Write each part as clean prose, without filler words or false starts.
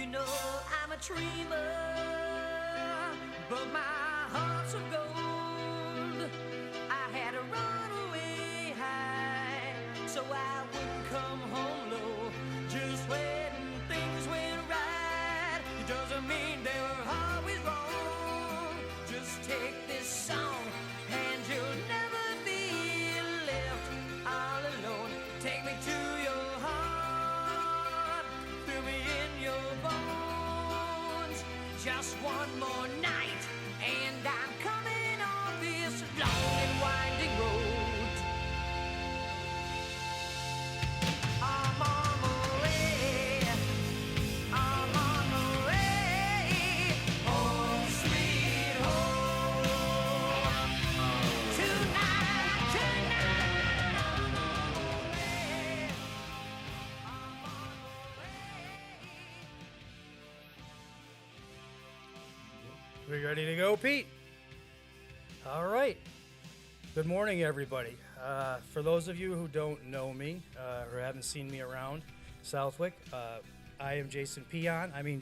You know I'm a dreamer, but my heart's of gold. I had to run away high, so I wouldn't come home low. Just when things went right, it doesn't mean they were always wrong. Just take this song, and you'll never be left all alone. Take me to your heart, fill me in your bones. Just one more night, and I'm coming on this long and winding road. I'm on my way. I'm on my way. Home, sweet home. Tonight, tonight. I'm on my way. I'm on my way. We ready to go, Pete? All right. Good morning, everybody. For those of you who don't know me or haven't seen me around Southwick, I am Jason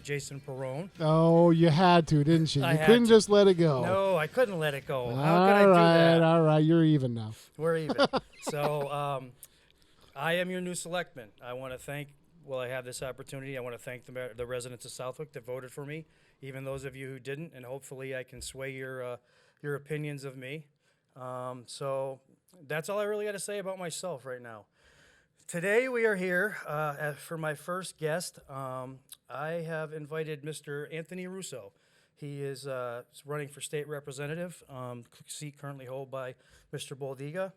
Jason Perrone. Oh, you had to, didn't you? I You had couldn't to. just let it go. No, I couldn't let it go. How All could I do right, that? all right. You're even now. We're even. So I am your new selectman. I want to thank, I have this opportunity, I want to thank the residents of Southwick that voted for me, even those of you who didn't, and hopefully I can sway your opinions of me. So that's all I really got to say about myself right now. Today we are here for my first guest. I have invited Mr. Anthony Russo. He is running for state representative, seat currently held by Mr. Boldiga.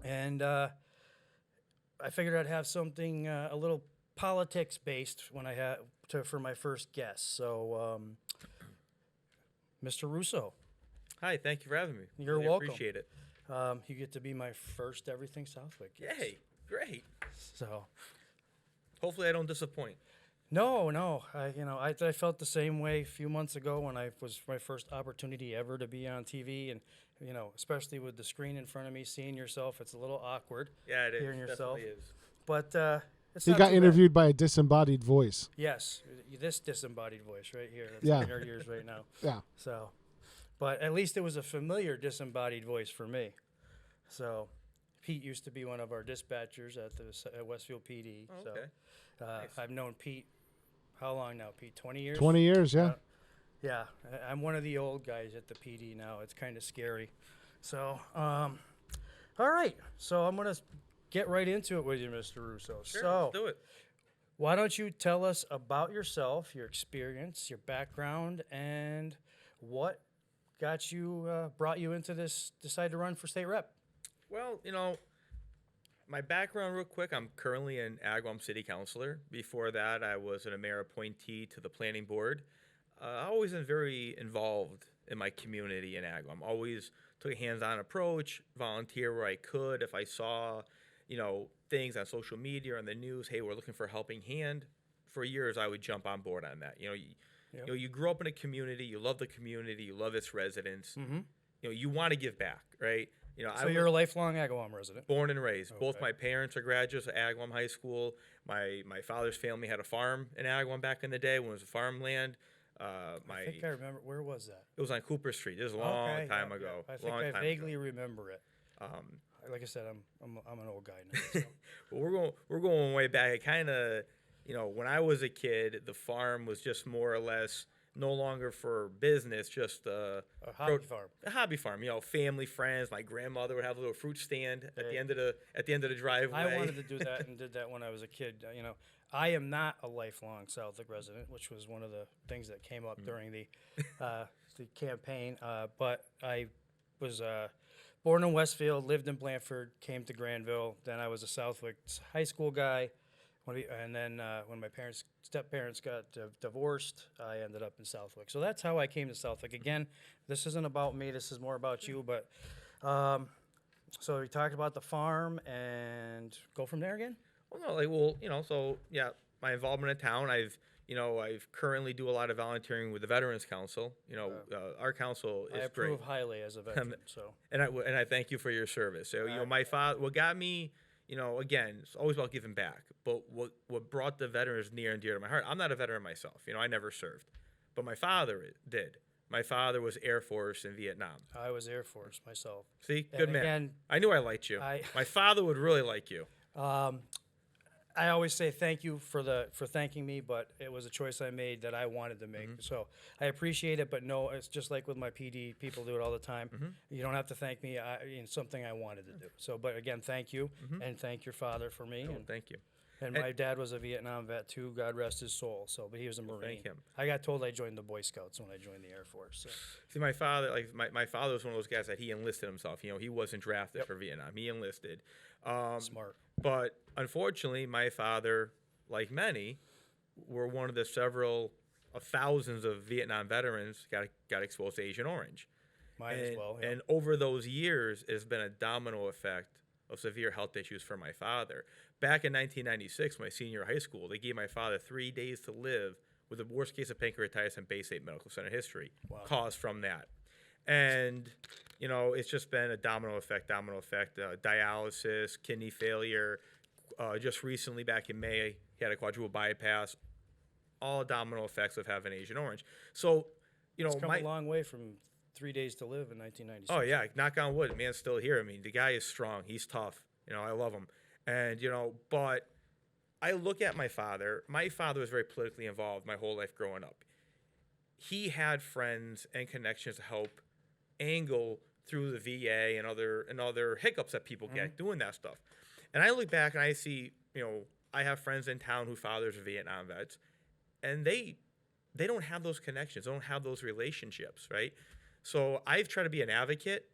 And I figured I'd have something a little politics based when I had for my first guest. So, Mr. Russo, Hi, thank you for having me. You're Really welcome. Appreciate it. you get to be my first Everything Southwick guest. Yay, great. So, Hopefully I don't disappoint. no, I felt the same way a few months ago when I was my first opportunity ever to be on TV, and especially with the screen in front of me, seeing yourself, it's a little awkward. Yeah, it is. Hearing yourself. Definitely is. But it's He not got too bad. interviewed by a disembodied voice. Yes, this disembodied voice right here. That's Yeah. in our ears right now. Yeah. So, but at least it was a familiar disembodied voice for me. So, Pete used to be one of our dispatchers at Westfield PD. Oh, so, okay. Nice. I've known Pete. How long now, Pete? 20 years. 20 years, yeah. Yeah, I'm one of the old guys at the PD now. It's kind of scary. So, all right. So I'm gonna get right into it with you, Mr. Russo. Sure, So, let's do it. why don't you tell us about yourself, your experience, your background, and what got you, brought you into decide to run for state rep? Well, my background real quick, I'm currently an Agawam City Councilor. Before that, I was a mayor appointee to the planning board. I always been very involved in my community in Agawam. Always took a hands-on approach, volunteer where I could. If I saw, things on social media or on the news, hey, we're looking for a helping hand. For years, I would jump on board on that. You grow up in a community, you love the community, you love its residents. Mm-hmm. You want to give back, right? So you're a lifelong Agawam resident. Born and raised. Both Okay. my parents are graduates of Agawam High School. My father's family had a farm in Agawam back in the day when it was a farmland. I think I remember. Where was that? It was on Cooper Street. This was a long time yeah, ago. I think long I time vaguely ago. remember it. Um, Like I said, I'm an old guy now. So. but we're going way back. It kind of, when I was a kid, the farm was just more or less no longer for business, just A hobby farm. a hobby farm. Family, friends. My grandmother would have a little fruit stand at the end of the driveway. I wanted to do that and did that when I was a kid. I am not a lifelong Southwick resident, which was one of the things that came up during the campaign. But I was born in Westfield, lived in Blandford, came to Granville. Then I was a Southwick high school guy. And then when my step-parents got divorced, I ended up in Southwick. So that's how I came to Southwick. Again, this isn't about me. This is more about you. But so we talked about the farm and go from there again? Well, no, so yeah, my involvement in town, I've currently do a lot of volunteering with the Veterans Council. Our council is I approve great. highly as a veteran. So And I thank you for your service. So, my father, what got me, again, it's always about giving back. But what brought the veterans near and dear to my heart, I'm not a veteran myself. I never served. But my father did. My father was Air Force in Vietnam. I was Air Force myself. See? And Good man. again, I knew I liked you. My father would really like you. I always say thank you for thanking me, but it was a choice I made that I wanted to make. So I appreciate it, but no, it's just like with my PD. People do it all the time. You don't have to thank me. It's something I wanted to do. So, but again, thank you, and thank your father for me. Oh, and thank you. and my dad was a Vietnam vet too. God rest his soul. So, but he was a Marine. thank him. I got told I joined the Boy Scouts when I joined the Air Force. So. See, my father, my father was one of those guys that he enlisted himself. He wasn't drafted for Vietnam. He enlisted. Smart. But unfortunately, my father, like many, were one of the several of thousands of Vietnam veterans got exposed to Agent Orange. Mine as well. Yeah. And over those years, it's been a domino effect of severe health issues for my father. Back in 1996, my senior year of high school, they gave my father 3 days to live with the worst case of pancreatitis in Bay State Medical Center history, caused from that. And, it's just been a domino effect, dialysis, kidney failure. Just recently, back in May, he had a quadruple bypass, all domino effects of having Agent Orange. So, It's come a long way from 3 days to live in 1996. Oh, yeah, knock on wood, man's still here. I mean, the guy is strong. He's tough. I love him. And, but I look at my father. My father was very politically involved my whole life growing up. He had friends and connections to help angle through the VA and other hiccups that people get doing that stuff. And I look back and I see, I have friends in town whose fathers are Vietnam vets, and they don't have those connections. They don't have those relationships, right? So I've tried to be an advocate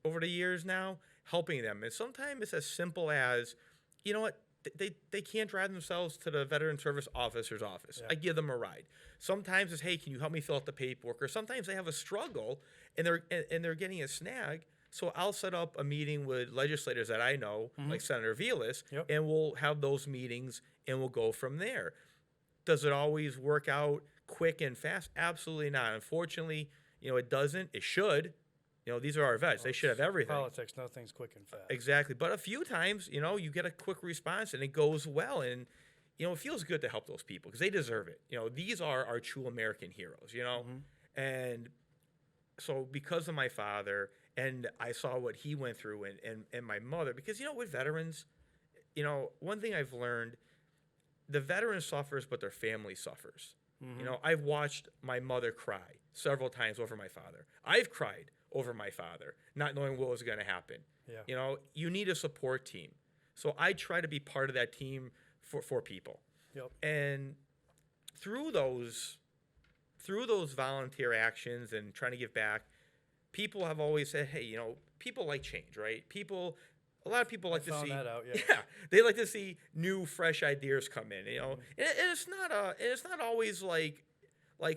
over the years now, helping them. And sometimes it's as simple as, you know what, they can't drive themselves to the Veteran Service officer's office. Yeah. I give them a ride. Sometimes it's, hey, can you help me fill out the paperwork? Or sometimes they have a struggle and they're getting a snag. So I'll set up a meeting with legislators that I know, like Senator Vilas, and we'll have those meetings and we'll go from there. Does it always work out quick and fast? Absolutely not. Unfortunately, it doesn't. It should. These are our vets. They should have everything. Politics, nothing's quick and fast. Exactly. But a few times, you get a quick response and it goes well. And, it feels good to help those people because they deserve it. These are our true American heroes, And so because of my father, and I saw what he went through and my mother, because, with veterans, one thing I've learned, the veteran suffers, but their family suffers. I've watched my mother cry several times over my father. I've cried over my father, not knowing what was going to happen. Yeah. You need a support team. So I try to be part of that team for people. Yep. And through those volunteer actions and trying to give back, people have always said, hey, people like change, right? A lot of people like to see that out, yeah, they like to see new, fresh ideas come in. And it's not always like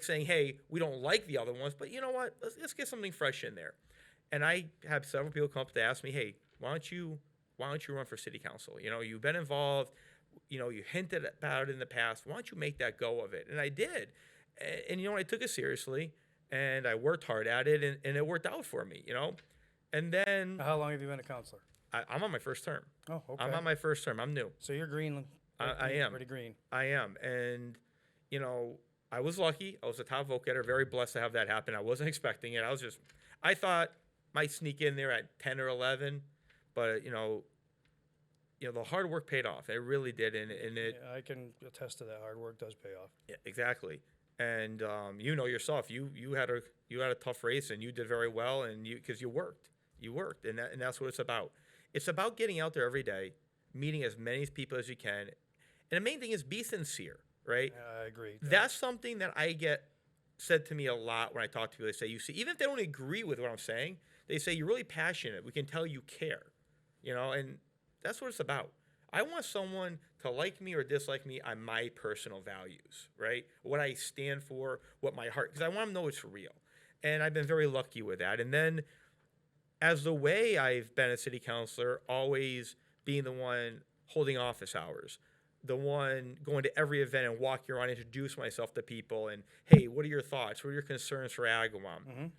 saying, hey, we don't like the other ones, but you know what? Let's get something fresh in there. And I have several people come up to ask me, hey, why don't you run for city council? You've been involved. You hinted about it in the past. Why don't you make that go of it? And I did. And I took it seriously, and I worked hard at it, and it worked out for me. And then how long have you been a counselor? I'm on my first term. Oh, okay. I'm on my first term. I'm new. So you're green. I am. Pretty green. I am. And, I was lucky. I was a top vote getter. Very blessed to have that happen. I wasn't expecting it. I thought might sneak in there at 10 or 11. But, the hard work paid off. It really did. And it. Yeah, I can attest to that. Hard work does pay off. Yeah, exactly. And, yourself, you had a tough race and you did very well because you worked. And that's what it's about. It's about getting out there every day, meeting as many people as you can. And the main thing is be sincere, right? I agree. That's something that I get said to me a lot when I talk to people. They say, even if they don't agree with what I'm saying, they say, you're really passionate. We can tell you care, and that's what it's about. I want someone to like me or dislike me on my personal values, right? What I stand for, what my heart, because I want them to know it's real. And I've been very lucky with that. And then as the way I've been a city councilor, always being the one holding office hours, the one going to every event and walking around, introduce myself to people, and hey, what are your thoughts? What are your concerns for Agawam?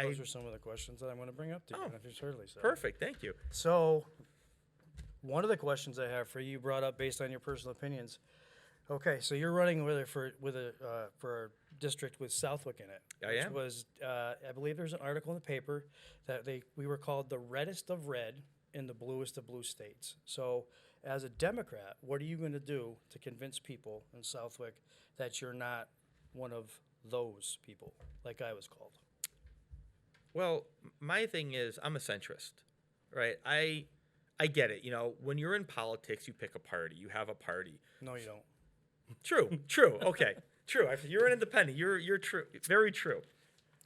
Those are some of the questions that I'm going to bring up to you. Perfect, thank you. So, one of the questions I have for you brought up based on your personal opinions. Okay, so you're running for a district with Southwick in it. I which am. Was I believe there's an article in the paper that we were called the reddest of red in the bluest of blue states. So as a Democrat, what are you going to do to convince people in Southwick that you're not one of those people, like I was called? Well, my thing is I'm a centrist, right? I get it. When you're in politics, you pick a party. You have a party. No, you don't. True. Okay. True. You're an independent. You're true. Very true.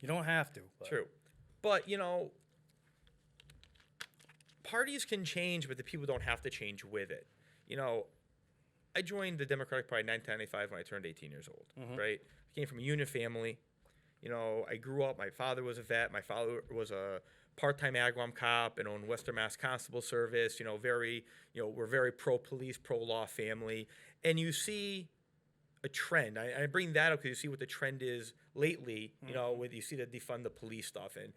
You don't have to. But. True. But, parties can change, but the people don't have to change with it. I joined the Democratic Party in 1995 when I turned 18 years old, right? I came from a union family. I grew up, my father was a vet. My father was a part-time agawam cop and owned Western Mass Constable Service. We're very pro-police, pro-law family. And you see a trend. I bring that up because you see what the trend is lately, when you see the defund the police stuff. And,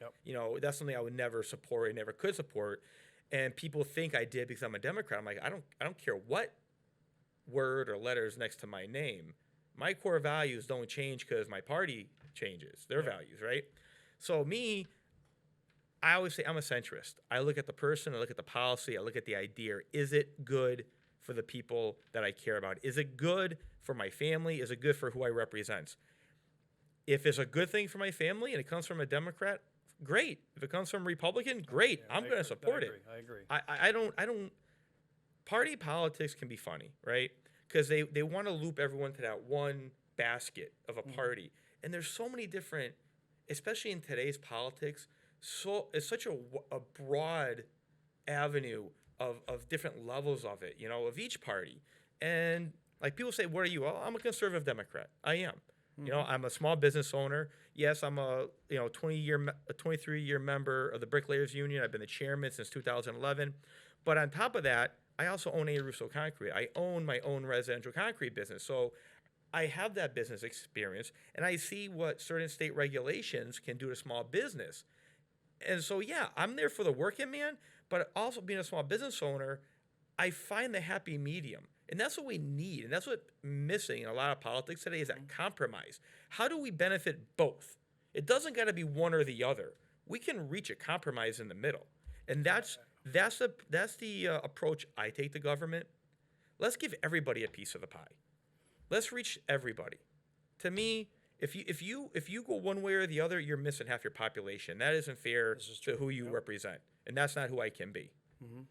that's something I would never support and never could support. And people think I did because I'm a Democrat. I'm like, I don't care what word or letters next to my name. My core values don't change because my party changes their values, right? So I always say I'm a centrist. I look at the person, I look at the policy, I look at the idea. Is it good for the people that I care about? Is it good for my family? Is it good for who I represent? If it's a good thing for my family and it comes from a Democrat, great. If it comes from a Republican, great. I'm going to support it. I agree. I don't. Party politics can be funny, right? Because they want to loop everyone to that one basket of a party, and there's so many different, especially in today's politics. So it's such a broad avenue of different levels of it, of each party. And like people say, what are you? Well, I'm a conservative Democrat. I am. I'm a small business owner. Yes, I'm a 23-year member of the Bricklayers Union. I've been the chairman since 2011. But on top of that, I also own a Russo Concrete. I own my own residential concrete business. So I have that business experience, and I see what certain state regulations can do to small business. And so, yeah, I'm there for the working man, but also being a small business owner, I find the happy medium. And that's what we need. And that's what's missing in a lot of politics today is that compromise. How do we benefit both? It doesn't got to be one or the other. We can reach a compromise in the middle. And that's the approach I take to government. Let's give everybody a piece of the pie. Let's reach everybody. To me, if you go one way or the other, you're missing half your population. That isn't fair to who you represent. And that's not who I can be. Mm-hmm.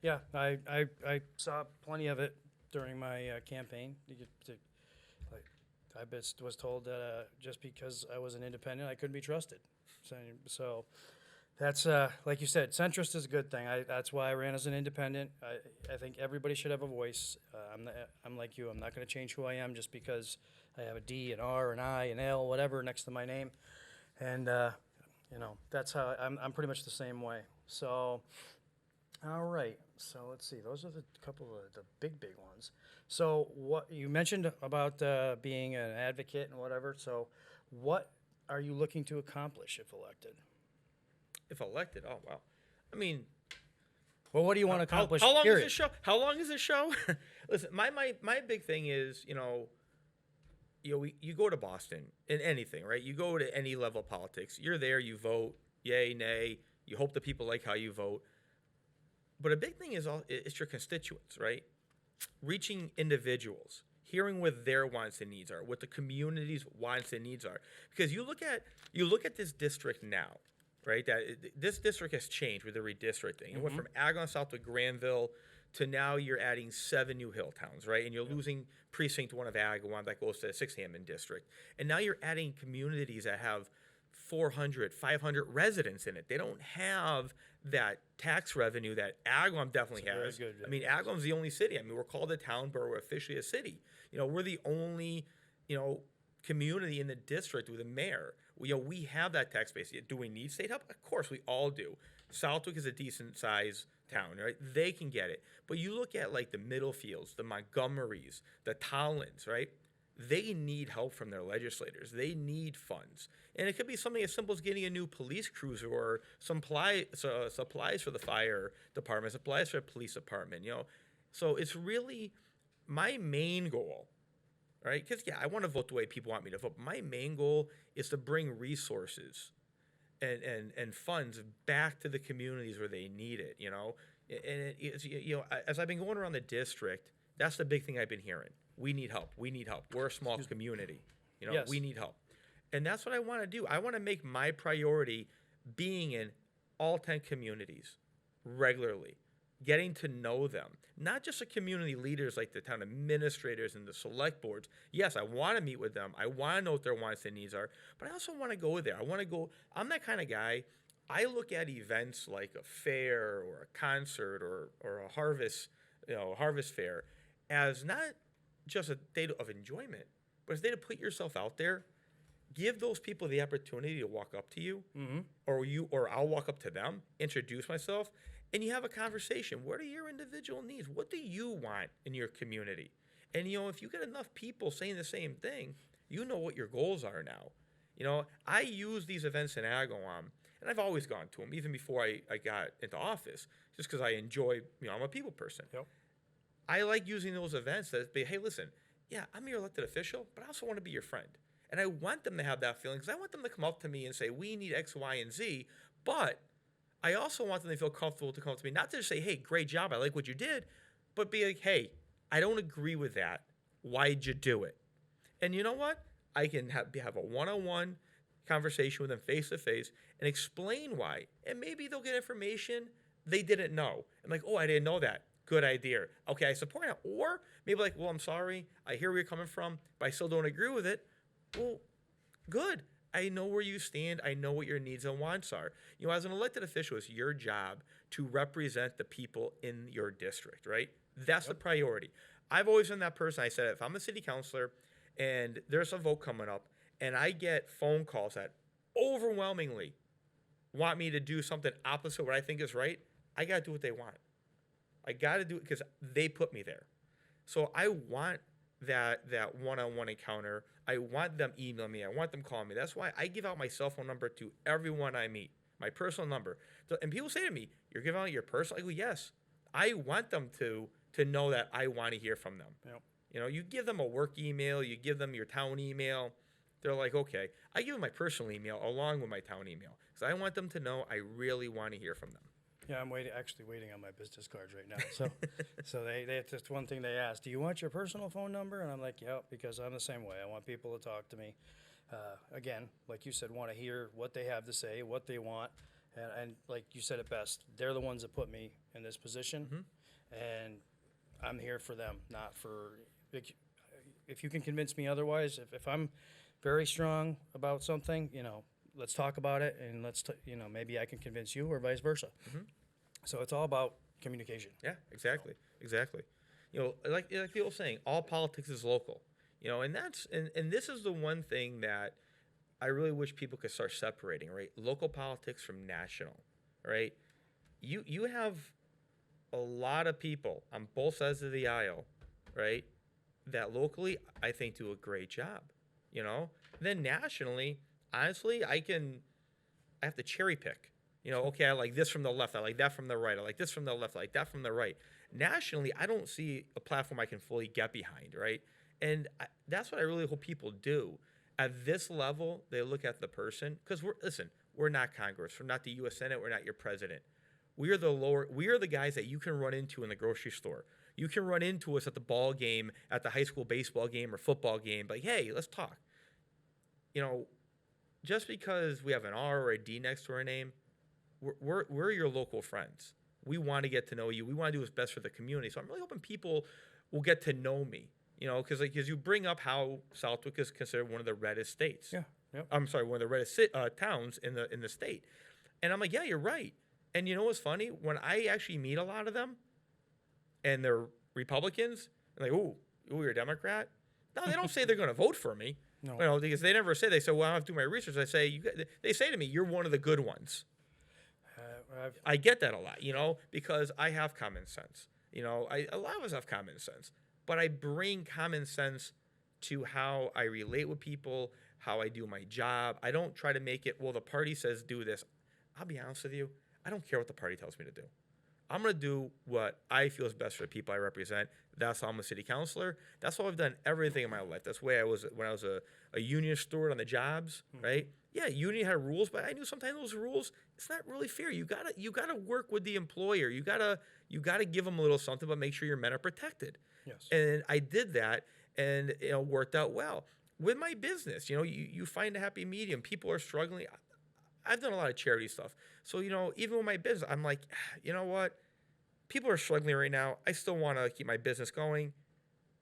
Yeah, I saw plenty of it during my campaign. I was told that just because I was an independent, I couldn't be trusted. So that's like you said, centrist is a good thing. That's why I ran as an independent. I think everybody should have a voice. I'm like you. I'm not going to change who I am just because I have a D, an R, an I, an L, whatever next to my name. And that's how I'm pretty much the same way. So. All right, so let's see. Those are the couple of the big ones. So what you mentioned about being an advocate and whatever. So what are you looking to accomplish if elected? If elected, oh wow. I mean, well, what do you want to accomplish? How long period? is this show? How long is this show? Listen, my big thing is you go to Boston in anything, right? You go to any level of politics. You're there. You vote, yay, nay. You hope the people like how you vote. But a big thing is it's your constituents, right? Reaching individuals, hearing what their wants and needs are, what the community's wants and needs are. Because you look at this district now, right? This district has changed with the redistricting. It went from Agawam South to Granville to now you're adding 7 new hill towns, right? And you're losing precinct 1 of Agawam that goes to the 6 Hammond district. And now you're adding communities that have 400, 500 residents in it. They don't have that tax revenue that Agawam definitely has. Good, I mean, Agawam's the only city. I mean, we're called a town, but we're officially a city. We're the only, community in the district with a mayor. We have that tax base. Do we need state help? Of course, we all do. Southwick is a decent size town, right? They can get it. But you look at like the Middlefields, the Montgomerys, the Tollins, right? they need help from their legislators. They need funds. And it could be something as simple as getting a new police cruiser or some supplies for the fire department, supplies for the police department, So it's really my main goal, right? Because, I want to vote the way people want me to vote. My main goal is to bring resources and funds back to the communities where they need it, And as I've been going around the district, that's the big thing I've been hearing. We need help. We need help. We're a small community. Yes. We need help. And that's what I want to do. I want to make my priority being in all 10 communities regularly, getting to know them, not just the community leaders like the town administrators and the select boards. Yes, I want to meet with them. I want to know what their wants and needs are, but I also want to go there. I'm that kind of guy. I look at events like a fair or a concert or a harvest fair as not just a day of enjoyment, but as a day to put yourself out there, give those people the opportunity to walk up to you, or I'll walk up to them, introduce myself, and you have a conversation. What are your individual needs? What do you want in your community? And if you get enough people saying the same thing, you know what your goals are now. I use these events in Agawam, and I've always gone to them, even before I got into office, just because I enjoy, I'm a people person. Yep. I like using those events that be, hey, listen, I'm your elected official, but I also want to be your friend. And I want them to have that feeling because I want them to come up to me and say, we need X, Y, and Z. But I also want them to feel comfortable to come up to me, not to just say, hey, great job, I like what you did, but be like, hey, I don't agree with that. Why'd you do it? And you know what? I can have a one-on-one conversation with them face-to-face and explain why. And maybe they'll get information they didn't know. I'm like, oh, I didn't know that. Good idea. Okay, I support it. Or maybe like, well, I'm sorry. I hear where you're coming from, but I still don't agree with it. Well, good. I know where you stand. I know what your needs and wants are. As an elected official, it's your job to represent the people in your district, right? That's the priority. I've always been that person. I said, if I'm a city councilor and there's a vote coming up and I get phone calls that overwhelmingly want me to do something opposite what I think is right, I got to do what they want. I got to do it because they put me there. So I want that one-on-one encounter. I want them email me. I want them calling me. That's why I give out my cell phone number to everyone I meet, my personal number. And people say to me, you're giving out your personal? I go, yes. I want them to know that I want to hear from them. Yep. You give them a work email, you give them your town email. They're like, okay. I give them my personal email along with my town email because I want them to know I really want to hear from them. Yeah, I'm actually waiting on my business cards right now. So they just one thing they asked, do you want your personal phone number? And I'm like, yeah, because I'm the same way. I want people to talk to me. Again, like you said, want to hear what they have to say, what they want. And like you said it best, they're the ones that put me in this position. And I'm here for them, not for, if you can convince me otherwise, if I'm very strong about something, let's talk about it, and maybe I can convince you or vice versa. So it's all about communication. Yeah, exactly. Like the old saying, all politics is local. And that's and this is the one thing that I really wish people could start separating, right? Local politics from national, right? You have a lot of people on both sides of the aisle, right? That locally I think do a great job. Then nationally, honestly, I have to cherry pick. Okay, I like this from the left, I like that from the right, I like this from the left, I like that from the right. Nationally, I don't see a platform I can fully get behind, right? And that's what I really hope people do. At this level, they look at the person, because we're not Congress, we're not the U.S. Senate, we're not your president. We are the guys that you can run into in the grocery store. You can run into us at the ball game, at the high school baseball game or football game, like, hey, let's talk. Just because we have an R or a D next to our name, we're your local friends. We want to get to know you. We want to do what's best for the community. So I'm really hoping people will get to know me, because you bring up how Southwick is considered one of the reddest states. Yeah. Yep. I'm sorry, one of the reddest towns in the state. And I'm like, yeah, you're right. And you know what's funny? When I actually meet a lot of them, and they're Republicans, and like, ooh, you're a Democrat? No, they don't say they're going to vote for me. No. Because they never say. They say, well, I have to do my research. They say to me, you're one of the good ones. I get that a lot, because I have common sense. A lot of us have common sense, but I bring common sense to how I relate with people, how I do my job. I don't try to make it, well, the party says do this. I'll be honest with you, I don't care what the party tells me to do. I'm going to do what I feel is best for the people I represent. That's how I'm a city councilor. That's how I've done everything in my life. That's the way I was when I was a union steward on the jobs, right? Yeah, union had rules, but I knew sometimes those rules, it's not really fair. You gotta work with the employer. You gotta give them a little something, but make sure your men are protected. Yes. And I did that, and it worked out well. With my business, you find a happy medium. People are struggling. I've done a lot of charity stuff. So, even with my business, I'm like, you know what? People are struggling right now. I still want to keep my business going.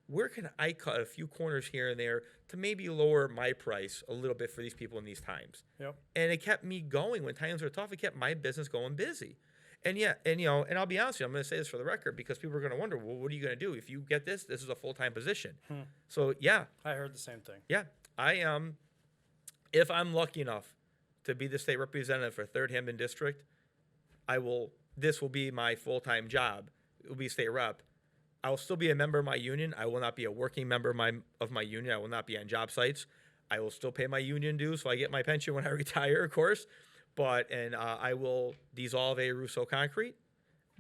Where can I cut a few corners here and there to maybe lower my price a little bit for these people in these times? Yep. And it kept me going when times were tough. It kept my business going busy. And and I'll be honest with you, I'm going to say this for the record because people are going to wonder, well, what are you going to do? If you get this is a full-time position. So, yeah. I heard the same thing. Yeah. I am, if I'm lucky enough to be the state representative for 3rd Hamden District, this will be my full-time job. It will be state rep. I will still be a member of my union. I will not be a working member of my union. I will not be on job sites. I will still pay my union dues, so I get my pension when I retire, of course. I will dissolve a Russo concrete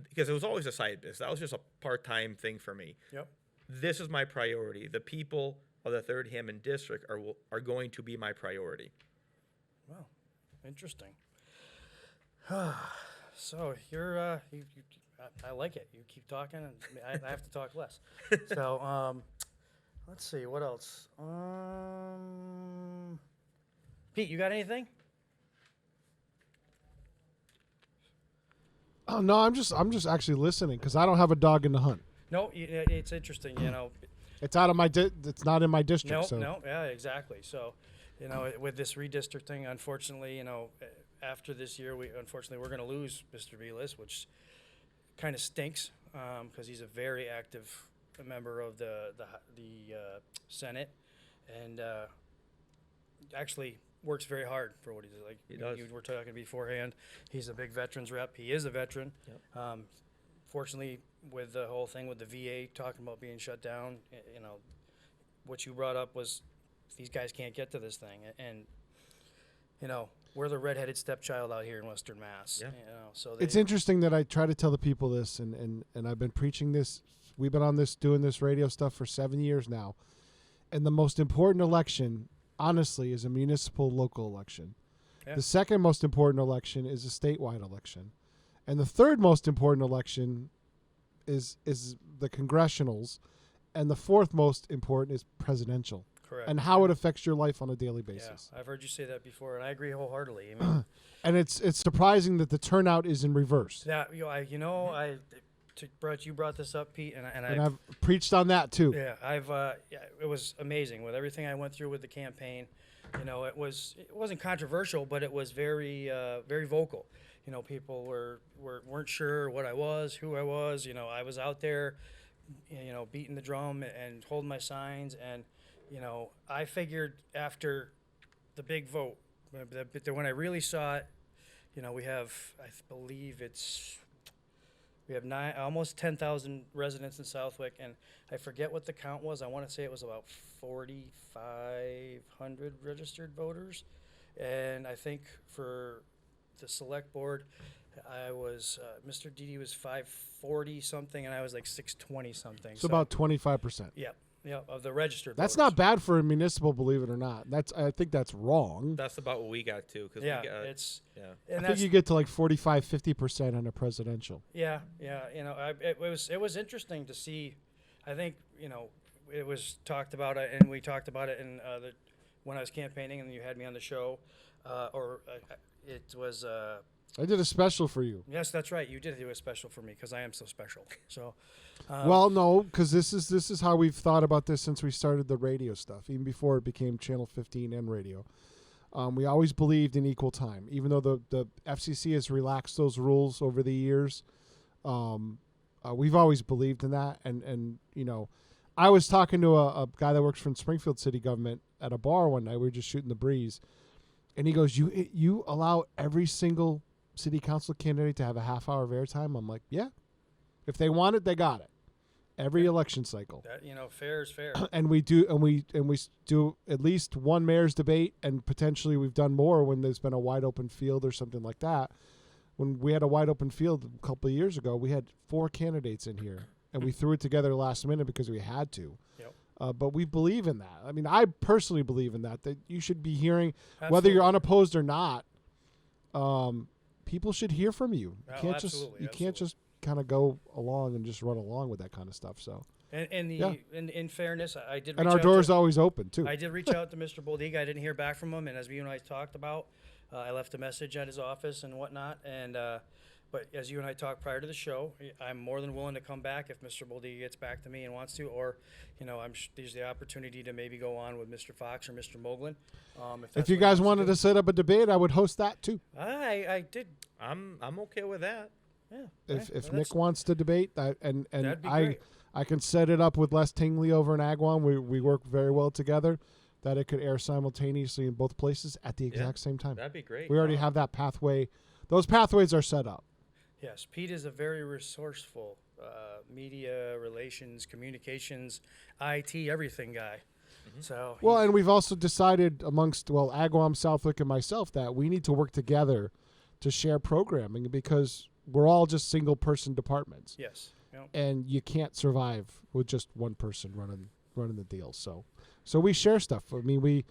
because it was always a side business. That was just a part-time thing for me. Yep. This is my priority. The people of the 3rd Hamden District are going to be my priority. Wow. Interesting. So you're I like it. You keep talking, and I have to talk less. So let's see what else. Pete, you got anything? Oh no, I'm just actually listening because I don't have a dog in the hunt. No, it's interesting. It's out of my it's not in my district. Yeah, exactly. So, with this redistricting, unfortunately, after this year, we're going to lose Mr. Vilas, which kind of stinks because he's a very active member of the Senate, and actually works very hard for what he does. Like He does. you were talking beforehand, he's a big veterans rep. He is a veteran. Yep. Fortunately, with the whole thing with the VA talking about being shut down, what you brought up was these guys can't get to this thing, and we're the redheaded stepchild out here in Western Mass. Yeah. So It's interesting that I try to tell the people this, and I've been preaching this. We've been on this, doing this radio stuff for 7 years now. And the most important election, honestly, is a municipal local election. Yeah. The second most important election is a statewide election. And the third most important election is the congressionals. And the fourth most important is presidential. correct. And how it affects your life on a daily basis. Yeah, I've heard you say that before, and I agree wholeheartedly. I mean, And it's surprising that the turnout is in reverse. that you brought this up, Pete, and I've preached on that too. it was amazing with everything I went through with the campaign. It wasn't controversial, but it was very very vocal. People weren't sure what I was, who I was. I was out there, beating the drum and holding my signs, and I figured after the big vote, when I really saw it, we have, I believe we have almost 10,000 residents in Southwick, and I forget what the count was. I want to say it was about 4,500 registered voters, and I think for the select board, I was Mr. Didi was 540 something, and I was like 620 something. So about 25%. Yeah, of the registered. That's voters. not bad for a municipal, believe it or not. I think that's wrong. That's about what we got too. Cause Yeah, we got, it's yeah. and I think you get to like 45-50% on a presidential. Yeah. It was interesting to see. I think it was talked about, and we talked about it in when I was campaigning, and you had me on the show, it was. I did a special for you. Yes, that's right. You did do a special for me because I am so special. So. Well, no, because this is how we've thought about this since we started the radio stuff, even before it became Channel 15 and radio. We always believed in equal time, even though the FCC has relaxed those rules over the years. We've always believed in that, and I was talking to a guy that works for Springfield City Government at a bar one night. We were just shooting the breeze, and he goes, "You allow every single city council candidate to have a half hour of airtime?" I'm like, "Yeah. If they want it, they got it." every election cycle. That, fair is fair. And we do at least one mayor's debate, and potentially we've done more when there's been a wide open field or something like that. When we had a wide open field a couple of years ago, we had 4 candidates in here, and we threw it together last minute because we had to. Yep. But we believe in that. I mean, I personally believe in that you should be hearing, Absolutely. whether you're unopposed or not. People should hear from you. You can't absolutely. can't just kind of go along and just run along with that kind of stuff. So, And in fairness, I did. and reach our out door's to, always open too. I did reach out to Mr. Boldiga. I didn't hear back from him, and as you and I talked about, I left a message at his office and whatnot. And but as you and I talked prior to the show, I'm more than willing to come back if Mr. Boldiga gets back to me and wants to, or there's the opportunity to maybe go on with Mr. Fox or Mr. Moglin. If you guys wanted to set up a debate, I would host that too. I did. I'm okay with that. Yeah. If Nick wants to debate, and That'd be great. I can set it up with Les Tingley over in Agawam. We work very well together. That it could air simultaneously in both places at the exact same time. That'd be great. We already have that pathway. Those pathways are set up. Yes, Pete is a very resourceful media relations, communications, IT, everything guy. So Well, and we've also decided amongst Agawam, Southwick, and myself that we need to work together to share programming because we're all just single person departments. yes, And you can't survive with just one person running the deal. So we share stuff. I mean,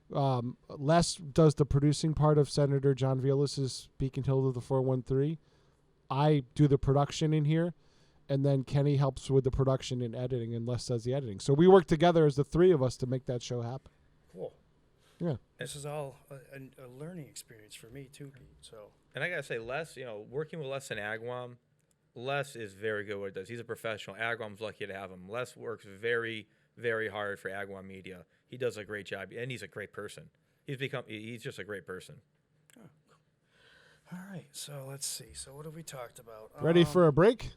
Les does the producing part of Senator John Violas's Beacon Hill to the 413. I do the production in here, and then Kenny helps with the production and editing, and Les does the editing. So we work together as the three of us to make that show happen. cool. Yeah. This is all a learning experience for me too, Pete. So And I gotta say, Les, working with Les in Agawam, Les is very good at what he does. He's a professional. Agawam's lucky to have him. Les works very, very hard for Agawam Media. He does a great job, and he's a great person. He's just a great person. all right, so let's see. So what have we talked about? Ready for a break?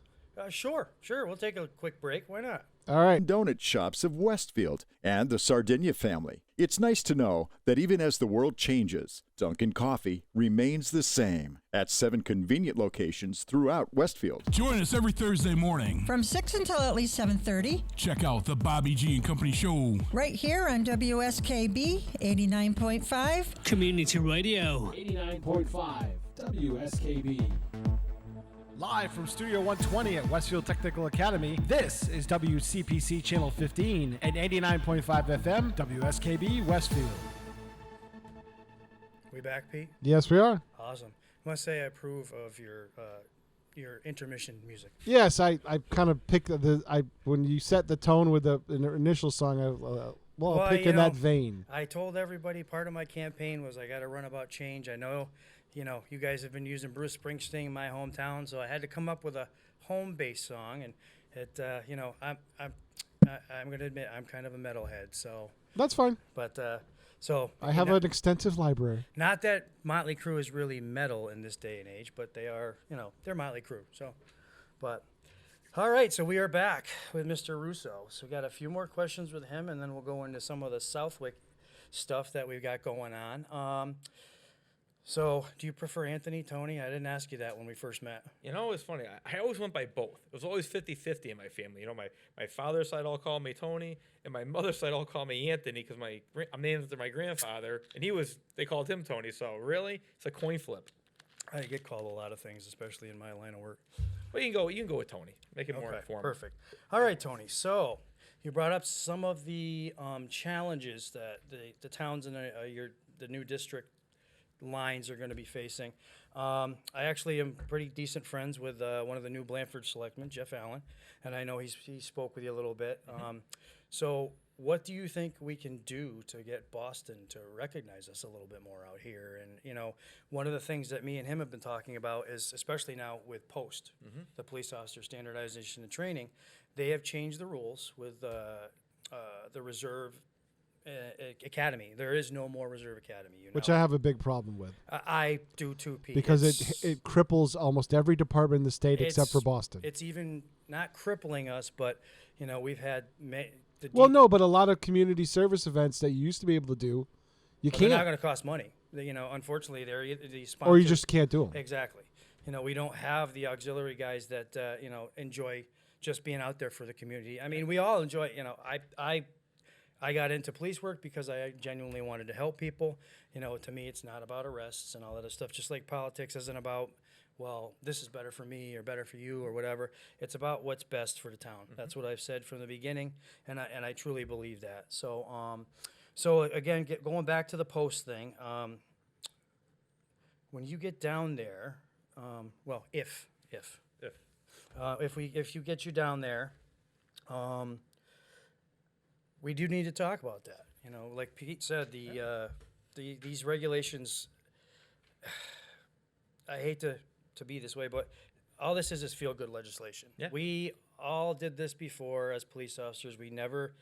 Sure. We'll take a quick break. Why not? All right. Donut shops of Westfield and the Sardinia family. It's nice to know that even as the world changes, Dunkin' Coffee remains the same at 7 convenient locations throughout Westfield. Join us every Thursday morning. From 6 until at least 7:30. Check out the Bobby G and Company Show. Right here on WSKB 89.5. Community Radio. 89.5 WSKB. Live from Studio 120 at Westfield Technical Academy, this is WCPC Channel 15 and 89.5 FM, WSKB Westfield. We back, Pete? Yes, we are. Awesome. I must say I approve of your intermission music. Yes, I kind of picked when you set the tone with the initial song. I'll pick in that vein. I told everybody part of my campaign was I got to run about change. I know, you guys have been using Bruce Springsteen in my hometown, so I had to come up with a home-based song, and I'm going to admit I'm kind of a metalhead, so. That's fine. But so I have an extensive library. Not that Motley Crue is really metal in this day and age, but they are, they're Motley Crue. So, but all right, so we are back with Mr. Russo. So we got a few more questions with him, and then we'll go into some of the Southwick stuff that we've got going on. So, do you prefer Anthony, Tony? I didn't ask you that when we first met. It's funny. I always went by both. It was always 50-50 in my family. My father's side all called me Tony, and my mother's side all called me Anthony because I'm named after my grandfather, and they called him Tony. So really, it's a coin flip. I get called a lot of things, especially in my line of work. Well, you can go with Tony. Make it more informal. Perfect. All right, Tony. So you brought up some of the challenges that the towns in the new district lines are going to be facing. I actually am pretty decent friends with one of the new Blandford selectmen, Jeff Allen, and I know he spoke with you a little bit. So what do you think we can do to get Boston to recognize us a little bit more out here? And, one of the things that me and him have been talking about is, especially now with POST, the Police Officer Standardization and Training, they have changed the rules with the Reserve Academy. There is no more Reserve Academy. Which I have a big problem with. I do too, Pete. Because it cripples almost every department in the state except for Boston. It's even not crippling us, but, we've had... but a lot of community service events that you used to be able to do, you can't. They're not going to cost money. Unfortunately, they're the sponsors. Or you just can't do them. Exactly. We don't have the auxiliary guys that, enjoy just being out there for the community. I mean, we all enjoy, I got into police work because I genuinely wanted to help people. To me, it's not about arrests and all that other stuff. Just like politics isn't about, well, this is better for me or better for you or whatever. It's about what's best for the town. That's what I've said from the beginning, and I truly believe that. So again, going back to the post thing, when you get down there, if you get you down there, we do need to talk about that. Like Pete said, these regulations. I hate to be this way, but all this is feel-good legislation. Yeah. We all did this before as police officers. We never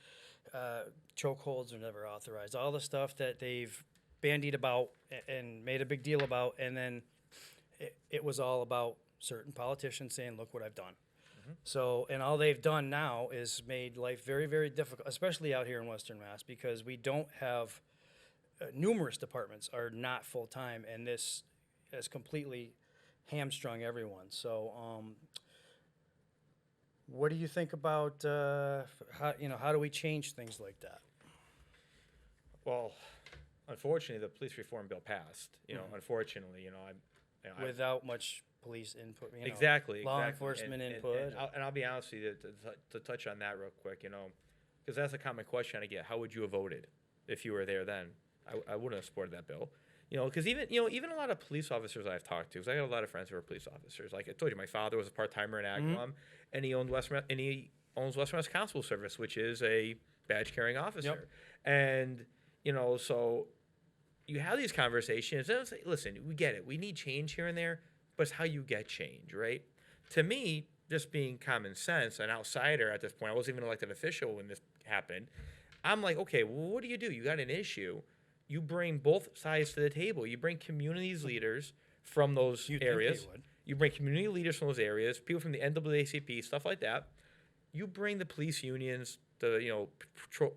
chokeholds are never authorized. All the stuff that they've bandied about and made a big deal about, and then it was all about certain politicians saying, "Look what I've done." So, and all they've done now is made life very, very difficult, especially out here in Western Mass, because we don't have numerous departments are not full time, and this has completely hamstrung everyone. So, what do you think about how do we change things like that? Well, unfortunately, the police reform bill passed. Unfortunately, Without much police input, exactly, law exactly. enforcement And input. I'll be honest with you to touch on that real quick. Because that's a common question I get. How would you have voted if you were there then? I wouldn't have supported that bill. Because even a lot of police officers I've talked to, because I got a lot of friends who are police officers. Like I told you, my father was a part-timer in Agawam, and he owns Western Mass Constable Service, which is a badge-carrying officer. And so you have these conversations, and it's like, listen, we get it. We need change here and there, but it's how you get change, right? To me, just being common sense, an outsider at this point, I wasn't even an elected official when this happened. I'm like, okay, well, what do? You got an issue. You bring both sides to the table. You bring communities leaders from those areas. You bring community leaders from those areas, people from the NAACP, stuff like that. You bring the police unions, the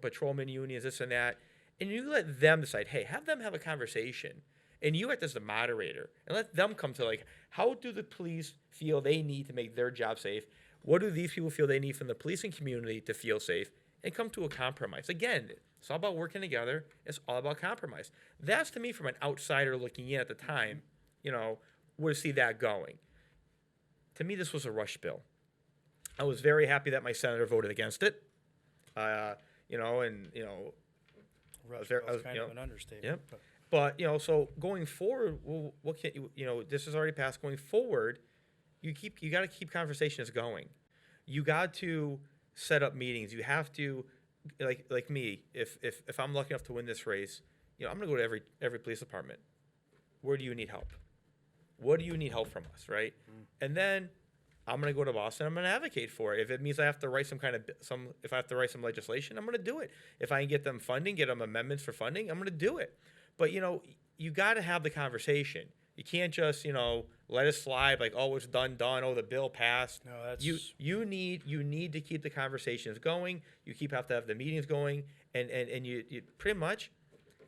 patrolman unions, this and that, and you let them decide. Hey, have them have a conversation, and you act as the moderator, and let them come to how do the police feel they need to make their job safe? What do these people feel they need from the policing community to feel safe? And come to a compromise. Again, it's all about working together. It's all about compromise. That's, to me, from an outsider looking in at the time, would see that going. To me, this was a rush bill. I was very happy that my senator voted against it. Rush bill's kind of an understatement. Yep. But so going forward, what can this is already passed. Going forward, you got to keep conversations going. You got to set up meetings. You have to, like me, if I'm lucky enough to win this race, I'm gonna go to every police department. Where do you need help? What do you need help from us, right? And then I'm gonna go to Boston. I'm gonna advocate for it. If it means I have to write if I have to write some legislation, I'm gonna do it. If I can get them funding, get them amendments for funding, I'm gonna do it. But you got to have the conversation. You can't just let it slide like, oh, it's done. Oh, the bill passed. No, that's you need to keep the conversations going. You have to have the meetings going, and you pretty much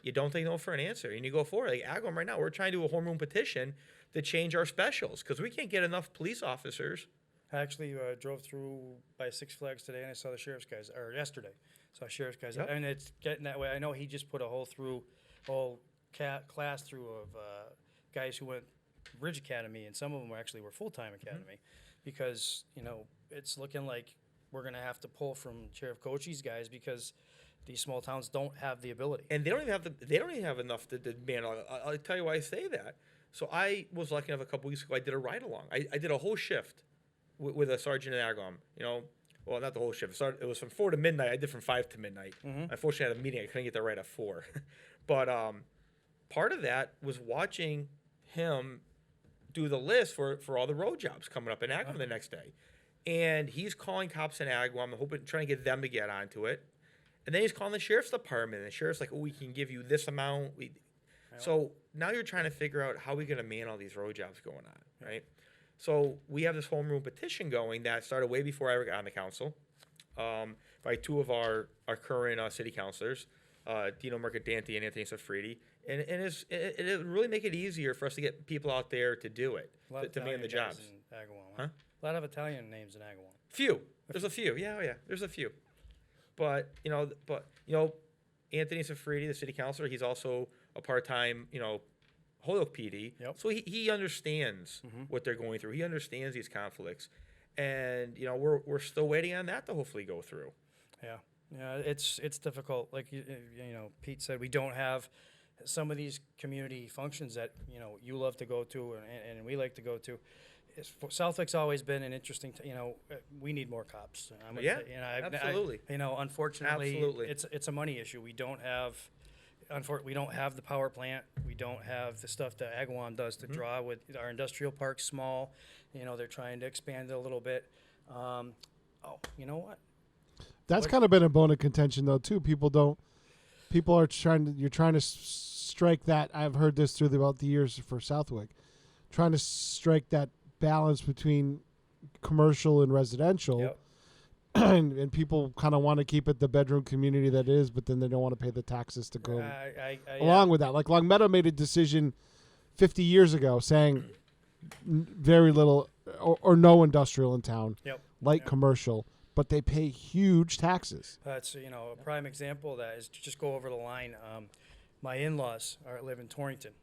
you don't take no for an answer, and you go forward. Like Agawam right now, we're trying to do a home rule petition to change our specials because we can't get enough police officers. I actually drove through by Six Flags today, and I saw the sheriff's guys, or yesterday. Saw sheriff's guys, and it's getting that way. I know he just put a whole class through of guys who went Bridge Academy, and some of them were full-time academy, because it's looking like we're going to have to pull from Sheriff Cochise guys because these small towns don't have the ability. And they don't even have enough to demand. I'll tell you why I say that. So I was lucky enough a couple weeks ago. I did a ride along. I did a whole shift with a sergeant in Agawam. Well, not the whole shift. It was from 4 to midnight. I did from 5 to midnight. Unfortunately, I had a meeting. I couldn't get there right at 4. But part of that was watching him do the list for all the road jobs coming up in Agawam the next day. And he's calling cops in Agawam, trying to get them to get onto it. And then he's calling the sheriff's department, and the sheriff's like, oh, we can give you this amount. So now you're trying to figure out how we're going to man all these road jobs going on, right? So we have this home rule petition going that started way before I ever got on the council by 2 of our current city councilors, Dino Mercadante and Anthony Safridi. And it really make it easier for us to get people out there to do it, to man the jobs. A lot of Italian names in Agawam. Few. There's a few. Yeah, oh yeah. There's a few. But Anthony Safridi, the city councilor, he's also a part-time, Holyoke PD. Yep. So he understands what they're going through. He understands these conflicts, and we're still waiting on that to hopefully go through. Yeah, it's difficult. Like Pete said, we don't have some of these community functions that you love to go to and we like to go to. Southwick's always been an interesting. We need more cops. Absolutely. Unfortunately, Absolutely. it's a money issue. We don't have. We don't have the power plant. We don't have the stuff that Agawam does to draw with our industrial park small. They're trying to expand it a little bit. You know what? That's kind of been a bone of contention though too. You're trying to strike that. I've heard this throughout the years for Southwick, trying to strike that balance between commercial and residential. Yep. and people kind of want to keep it the bedroom community that is, but then they don't want to pay the taxes to go along with that. Like Long Meadow made a decision 50 years ago saying very little or no industrial in town, light commercial, but they pay huge taxes. That's a prime example of that is to just go over the line. My in-laws live in Torrington.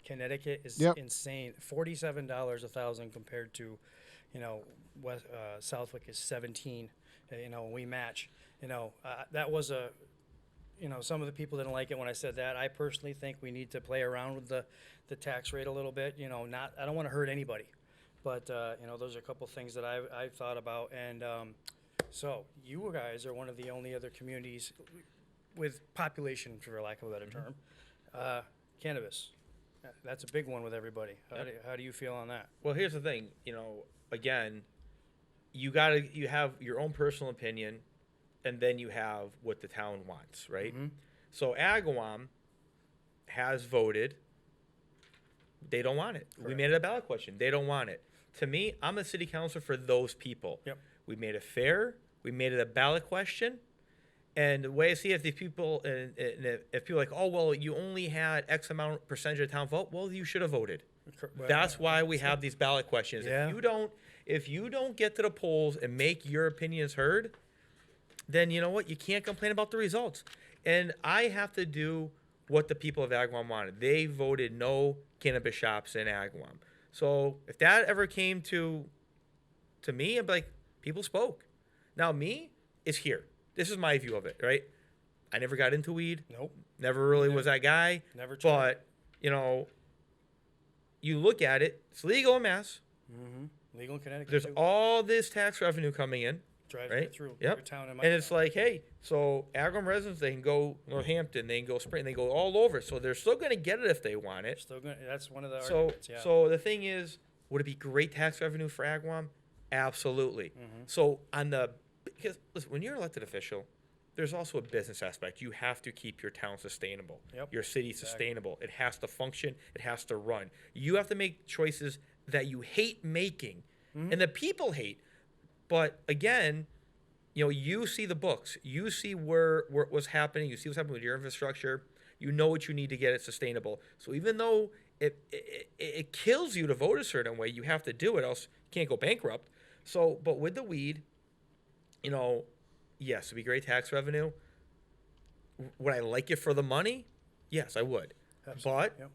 Connecticut is insane. $47 a thousand compared to, Southwick is 17. We match. That was some of the people didn't like it when I said that. I personally think we need to play around with the tax rate a little bit. I don't want to hurt anybody, but those are a couple things that I've thought about. And so you guys are one of the only other communities with population, for lack of a better term, cannabis. That's a big one with everybody. How do you feel on that? Well, here's the thing. Again, you have your own personal opinion, and then you have what the town wants, right? So Agawam has voted. They don't want it. Correct. We made it a ballot question. They don't want it. To me, I'm a city councilor for those people. Yep. We made it fair. We made it a ballot question. And the way I see it, if these people, and if people are like, oh, well, you only had X amount percentage of town vote, well, you should have voted. That's why we have these ballot questions. Yeah. If you don't get to the polls and make your opinions heard, then you know what? You can't complain about the results. And I have to do what the people of Agawam wanted. They voted no cannabis shops in Agawam. So if that ever came to me, I'd be like, people spoke. Now me is here. This is my view of it, right? I never got into weed. Nope. Never really was that guy. Never tried. But, you look at it, it's legal in Mass. Legal in Connecticut. There's too. all this tax revenue coming in. Drives right right through Yep. every town in my And it's like, hey, so Agawam residents, they can go Northampton, they can go Spring, they go all over. So they're still going to get it if they want it. Still gonna, that's one of the So, arguments, yeah. so the thing is, would it be great tax revenue for Agawam? Absolutely. So because listen, when you're an elected official, there's also a business aspect. You have to keep your town sustainable, your city sustainable. It has to function. It has to run. You have to make choices that you hate making, and the people hate. But again, you see the books. You see where what's happening. You see what's happening with your infrastructure. You know what you need to get it sustainable. So even though it kills you to vote a certain way, you have to do it, else you can't go bankrupt. So, but with the weed, yes, it'd be great tax revenue. Would I like it for the money? Yes, I would. Absolutely. But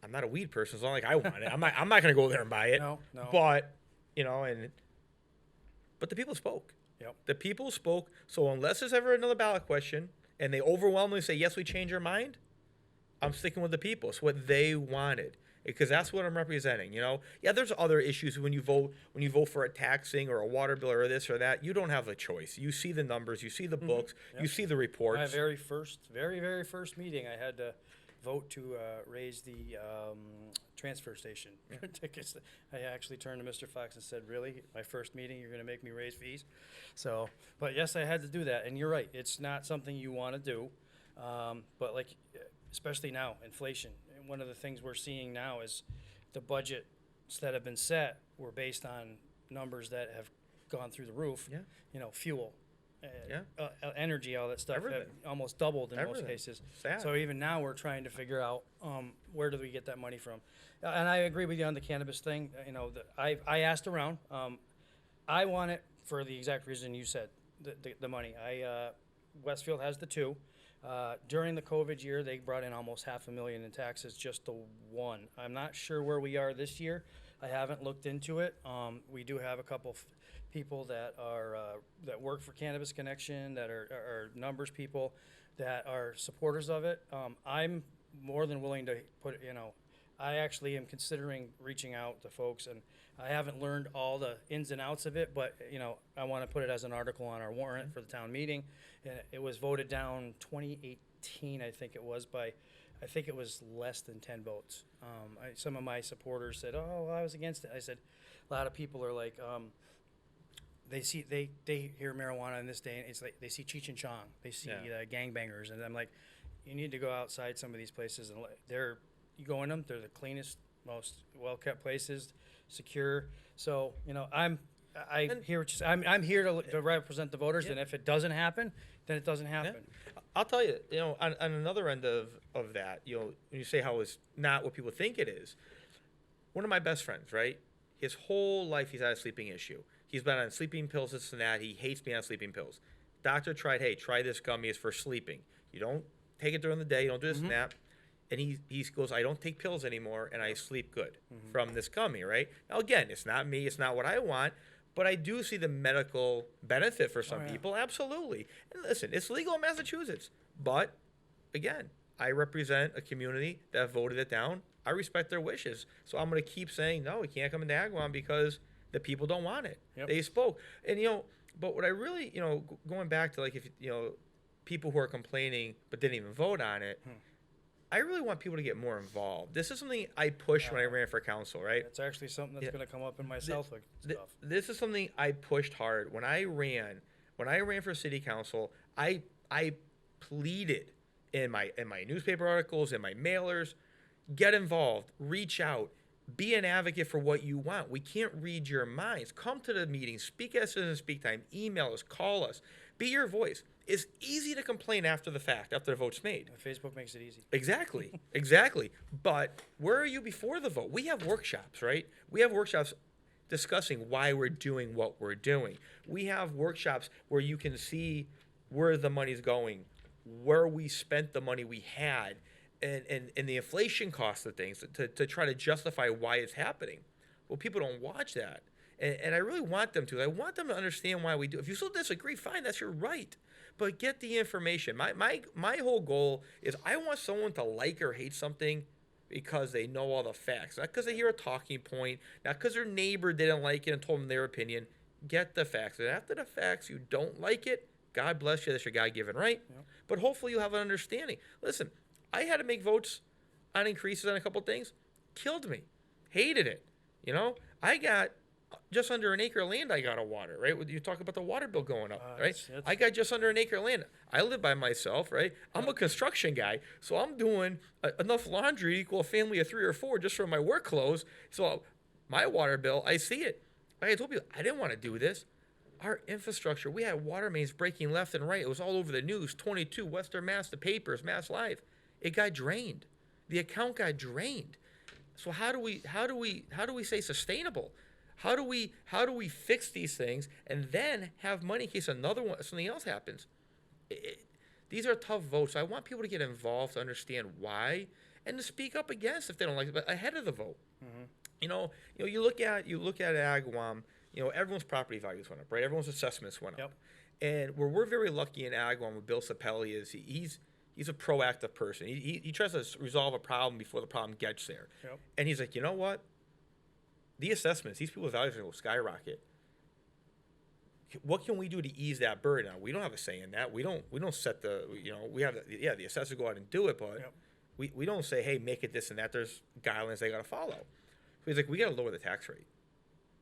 I'm not a weed person. It's not like I want it. I'm not going to go there and buy it. No. But but the people spoke. Yep. The people spoke. So unless there's ever another ballot question and they overwhelmingly say yes, we change our mind, I'm sticking with the people. It's what they wanted. Because that's what I'm representing, Yeah, there's other issues when you vote for a taxing or a water bill or this or that. You don't have a choice. You see the numbers, you see the books, you see the reports. My very first meeting, I had to vote to raise the transfer station tickets. I actually turned to Mr. Fox and said, really? My first meeting, you're going to make me raise fees? So, but yes, I had to do that. And you're right. It's not something you want to do. But like, especially now, inflation. And one of the things we're seeing now is the budgets that have been set were based on numbers that have gone through the roof. Yeah. Fuel, energy, all that stuff have Everything. almost doubled in most Everything. cases. Sad. So even now we're trying to figure out where do we get that money from. And I agree with you on the cannabis thing. I asked around. I want it for the exact reason you said, the money. Westfield has the 2. During the COVID year, they brought in almost $500,000 in taxes, just the 1. I'm not sure where we are this year. I haven't looked into it. We do have a couple people that are that work for Cannabis Connection, that are numbers people, that are supporters of it. I'm more than willing to put, I actually am considering reaching out to folks, and I haven't learned all the ins and outs of it, but, I want to put it as an article on our warrant for the town meeting. And it was voted down 2018, I think it was, I think it was less than 10 votes. Some of my supporters said, oh, I was against it. I said, a lot of people are like, they hear marijuana in this day, and it's like they see Cheech and Chong, they see gangbangers, and I'm like, you need to go outside some of these places, and you go in them, they're the cleanest, most well-kept places, secure. So, I'm here to represent the voters, and if it doesn't happen, then it doesn't happen. Yeah. I'll tell you, on another end of that, when you say how it's not what people think it is, one of my best friends, right? His whole life he's had a sleeping issue. He's been on sleeping pills, this and that. He hates being on sleeping pills. Doctor tried, hey, try this gummy. It's for sleeping. You don't take it during the day. You don't do this and that. And he goes, I don't take pills anymore, and I sleep good from this gummy, right? Now, again, it's not me. It's not what I want. But I do see the medical benefit for some people, absolutely. And listen, it's legal in Massachusetts. But, again, I represent a community that voted it down. I respect their wishes. So I'm going to keep saying, no, we can't come into Agawam because the people don't want it. Yep. They spoke. And, but what I really, going back to, like, if, people who are complaining but didn't even vote on it, I really want people to get more involved. This is something I pushed when I ran for council, right? It's actually something that's going to come up in my Southwick stuff. This is something I pushed hard. When I ran for city council, I pleaded in my newspaper articles, in my mailers, get involved, reach out, be an advocate for what you want. We can't read your minds. Come to the meetings, speak at Citizen Speak Time, email us, call us, be your voice. It's easy to complain after the fact, after the vote's made. Facebook makes it easy. Exactly, exactly. But where are you before the vote? We have workshops, right? We have workshops discussing why we're doing what we're doing. We have workshops where you can see where the money's going, where we spent the money we had, and the inflation cost of things to try to justify why it's happening. Well, people don't watch that. And I really want them to. I want them to understand why we do. If you still disagree, fine, that's your right. But get the information. My whole goal is I want someone to like or hate something because they know all the facts. Not because they hear a talking point, not because their neighbor didn't like it and told them their opinion. Get the facts. And after the facts, you don't like it, God bless you, that's your God-given right. Yep. But hopefully you have an understanding. Listen, I had to make votes on increases on a couple things. Killed me. Hated it. I got just under an acre of land I got of water, right? You talk about the water bill going up, right? I got just under an acre of land. I live by myself, right? I'm a construction guy, so I'm doing enough laundry to equal a family of 3 or 4 just for my work clothes. So my water bill, I see it. Like I told you, I didn't want to do this. Our infrastructure, we had water mains breaking left and right. It was all over the news, 22, Western Mass, the papers, Mass Live. It got drained. The account got drained. So how do we say sustainable? How do we fix these things and then have money in case something else happens? These are tough votes. I want people to get involved to understand why and to speak up against if they don't like it, but ahead of the vote. Mm-hmm. You look at Agawam. Everyone's property values went up, right? Everyone's assessments went up. And where we're very lucky in Agawam with Bill Sapelli is he's a proactive person. He tries to resolve a problem before the problem gets there. Yep. And he's like, you know what? The assessments, these people's values are going to skyrocket. What can we do to ease that burden? Now, we don't have a say in that. We don't set the assessors go out and do it, but we don't say, hey, make it this and that. There's guidelines they got to follow. So he's like, we got to lower the tax rate.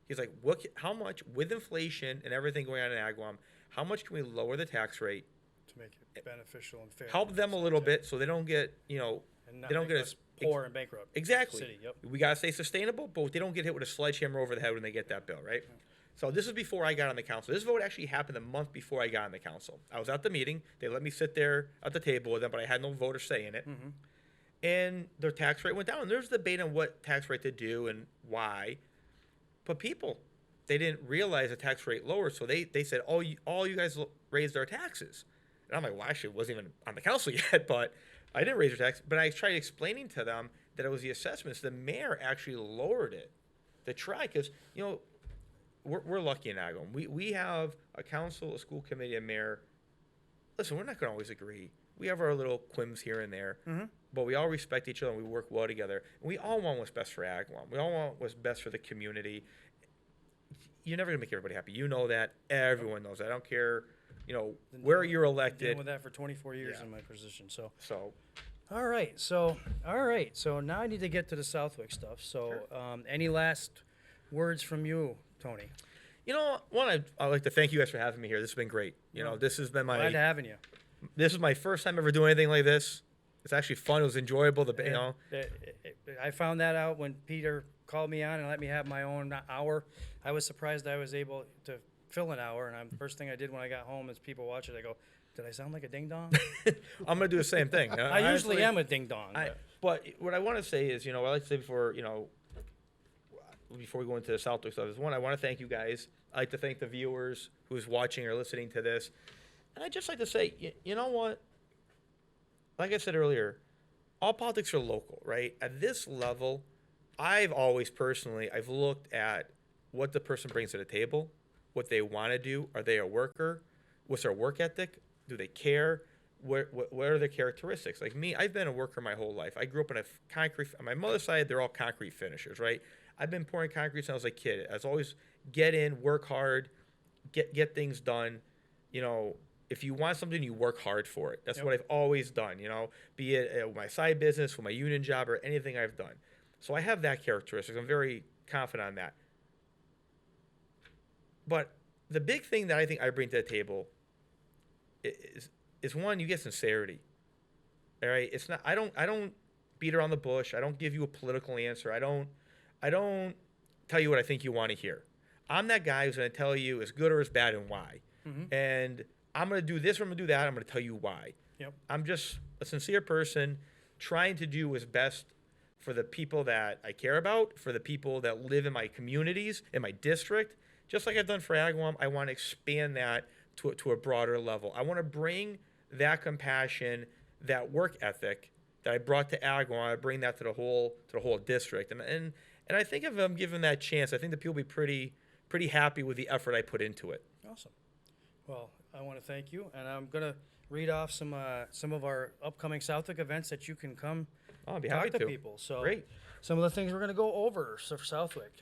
He's like, how much, with inflation and everything going on in Agawam, how much can we lower the tax rate to make it beneficial and fair? Help them a little bit so they don't get, they don't get as poor and bankrupt. Exactly. City, yep. We got to stay sustainable, but they don't get hit with a sledgehammer over the head when they get that bill, right? Yeah. So this is before I got on the council. This vote actually happened a month before I got on the council. I was at the meeting. They let me sit there at the table with them, but I had no voter say in it. Mm-hmm. And their tax rate went down. And there's debate on what tax rate to do and why. But people, they didn't realize the tax rate lower, so they said, all you guys raised our taxes. And I'm like, well, actually, it wasn't even on the council yet, but I didn't raise your tax. But I tried explaining to them that it was the assessments. The mayor actually lowered it to try, because, you know, we're lucky in Agawam. We have a council, a school committee, a mayor. Listen, we're not going to always agree. We have our little quims here and there, but we all respect each other and we work well together. And we all want what's best for Agawam. We all want what's best for the community. You're never going to make everybody happy. You know that. Everyone knows that. I don't care, you know, where you're Dealing elected. with that for 24 years Yeah. in my position. So, So, all right. So now I need to get to the Southwick stuff. So, any last words from you, Tony? you know, one, I'd like to thank you guys for having me here. This has been great. You know, this has been Glad my having you. this is my first time ever doing anything like this. It's actually fun. It was enjoyable. You know, I found that out when Peter called me on and let me have my own hour. I was surprised I was able to fill an hour. And the first thing I did when I got home is people watch it. I go, did I sound like a ding dong? I'm gonna do the same thing. I usually am a ding dong. But what I want to say is, you know, what I like to say before, you know, before we go into the Southwick stuff is, one, I want to thank you guys. I like to thank the viewers who's watching or listening to this. And I'd just like to say, you know what? Like I said earlier, all politics are local, right? At this level, I've always personally, I've looked at what the person brings to the table, what they want to do. Are they a worker? What's their work ethic? Do they care? What are their characteristics? Like me, I've been a worker my whole life. I grew up in a concrete, on my mother's side, they're all concrete finishers, right? I've been pouring concrete since I was a kid. I was always get in, work hard, get things done. You know, if you want something, you work hard for it. That's what I've always done, you know, be it my side business, or my union job, or anything I've done. So I have that characteristic. I'm very confident on that. But the big thing that I think I bring to the table is one, you get sincerity. All right, it's not. I don't beat around the bush. I don't give you a political answer. I don't tell you what I think you want to hear. I'm that guy who's going to tell you is good or is bad and why. And I'm going to do this or I'm going to do that. I'm going to tell you why. Yep. I'm just a sincere person trying to do what's best for the people that I care about, for the people that live in my communities, in my district. Just like I've done for Agawam, I want to expand that to a broader level. I want to bring that compassion, that work ethic that I brought to Agawam, I bring that to the whole district. And I think if I'm given that chance, I think the people will be pretty happy with the effort I put into it. Awesome. Well, I want to thank you, and I'm going to read off some of our upcoming Southwick events that you can come I'll be talk happy to to. people. So Great. some of the things we're going to go over for Southwick.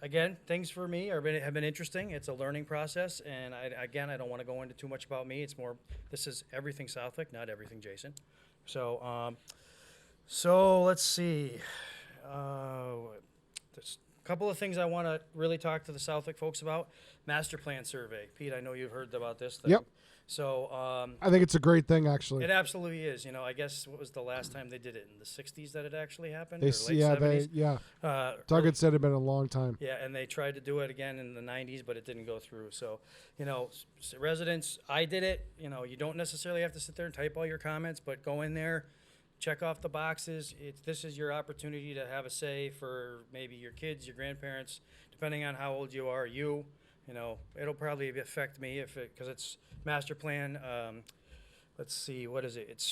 Again, things for me have been interesting. It's a learning process, and I don't want to go into too much about me. It's more, this is everything Southwick, not everything Jason. So let's see. There's a couple of things I want to really talk to the Southwick folks about. Master plan survey. Pete, I know you've heard about this thing. Yep. So I think it's a great thing, actually. it absolutely is. You know, I guess what was the last time they did it? In the 60s that it actually happened? They or late 70s? Doug had said it had been a long time. Yeah, and they tried to do it again in the 90s, but it didn't go through. So, you know, residents, I did it. You know, you don't necessarily have to sit there and type all your comments, but go in there, check off the boxes. This is your opportunity to have a say for maybe your kids, your grandparents, depending on how old you are. You know, it'll probably affect me because it's master plan. Let's see, what is it? It's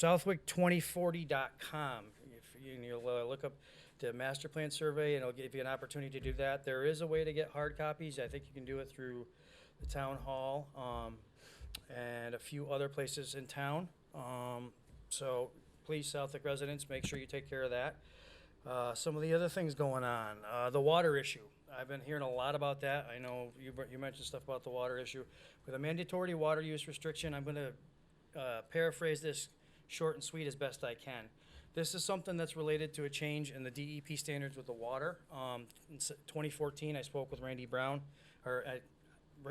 Southwick2040.com. You'll look up the master plan survey, and it'll give you an opportunity to do that. There is a way to get hard copies. I think you can do it through the town hall and a few other places in town. So please, Southwick residents, make sure you take care of that. Some of the other things going on, the water issue. I've been hearing a lot about that. I know you mentioned stuff about the water issue. With a mandatory water use restriction, I'm going to paraphrase this short and sweet as best I can. This is something that's related to a change in the DEP standards with the water. In 2014, I spoke with Randy Brown.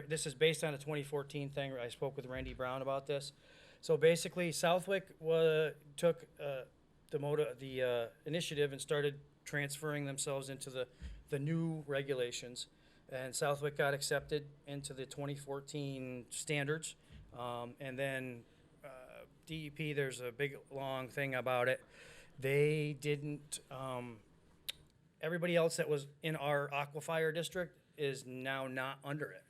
This is based on a 2014 thing. I spoke with Randy Brown about this. So basically, Southwick took the initiative and started transferring themselves into the new regulations, and Southwick got accepted into the 2014 standards. And then DEP, there's a big long thing about it. They didn't everybody else that was in our aquifer district is now not under it.